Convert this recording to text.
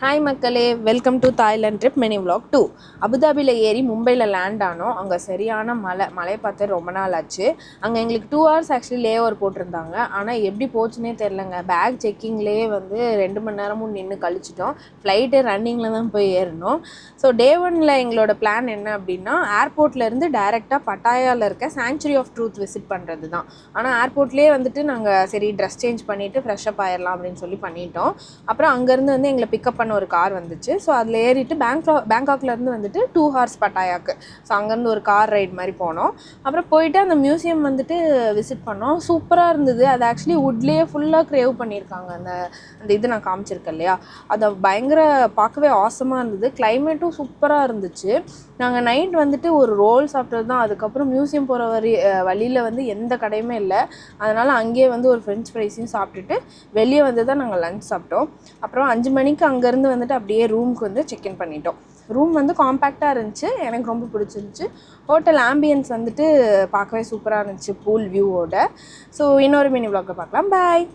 Hi மக்களே, welcome to Thailand trip mini vlog 2. அபுதாபியில் ஏறி மும்பையில் லேண்ட் ஆனோம். அங்கே சரியான மழையை பார்த்து ரொம்ப நாள் ஆச்சு. அங்கே எங்களுக்கு 2 hours ஆக்சுவலி லே ஓவர் போட்டிருந்தாங்க. ஆனால் எப்படி போச்சுன்னே தெரிலங்க. பேக் செக்கிங்லேயே வந்து 2 மணி நேரமும் நின்று கழிச்சிட்டோம். ஃப்ளைட்டு ரன்னிங்கில் தான் போய் ஏறினோம். ஸோ டே 1 எங்களோட பிளான் என்ன அப்படின்னா, ஏர்போர்ட்லேருந்து டைரெக்டாக பட்டாயாவில் இருக்க சாங்சுரி ஆஃப் ட்ரூத் விசிட் பண்ணுறது தான். ஆனால் ஏர்போர்ட்லேயே வந்துட்டு நாங்கள் சரி ட்ரெஸ் சேஞ்ச் பண்ணிவிட்டு ஃப்ரெஷ்அப் ஆயிடலாம் அப்படின்னு சொல்லி பண்ணிட்டோம். அப்புறம் அங்கேருந்து வந்து எங்களை பிக்கப் பண்ண ஒரு கார் வந்துச்சு. ஸோ அதில் ஏறிட்டு பேங்காக்லேருந்து வந்துட்டு 2 hours பட்டாயாக்கு. ஸோ அங்கேருந்து ஒரு கார் ரைட் மாதிரி போனோம். அப்புறம் போயிட்டு அந்த மியூசியம் வந்துட்டு விசிட் பண்ணோம். சூப்பராக இருந்தது. அது ஆக்சுவலி வுட்லேயே ஃபுல்லாக க்ரேவ் பண்ணியிருக்காங்க. அந்த இது நான் காமிச்சிருக்கேன் இல்லையா, அது பயங்கர பார்க்கவே ஆசமாக இருந்தது. கிளைமேட்டும் சூப்பராக இருந்துச்சு. நாங்கள் நைட் வந்துட்டு ஒரு ரோல் சாப்பிட்டது தான். அதுக்கப்புறம் மியூசியம் போகிற வழியில் வந்து எந்த கடையுமே இல்லை. அதனால் அங்கேயே வந்து ஒரு ஃப்ரெஞ்ச் ஃப்ரைஸையும் சாப்பிட்டுட்டு வெளியே வந்து தான் நாங்கள் லஞ்ச் சாப்பிட்டோம். அப்புறம் 5 மணிக்கு அங்கேருந்து வந்துட்டு அப்படியே ரூமுக்கு வந்து செக்இன் பண்ணிட்டோம். ரூம் வந்து காம்பேக்டாக இருந்துச்சு. எனக்கு ரொம்ப பிடிச்சிருந்துச்சு. ஹோட்டல் ஆம்பியன்ஸ் வந்துட்டு பார்க்கவே சூப்பராக இருந்துச்சு, பூல் வியூவோட. ஸோ இன்னொரு மினி vlogல பார்க்கலாம். பாய்.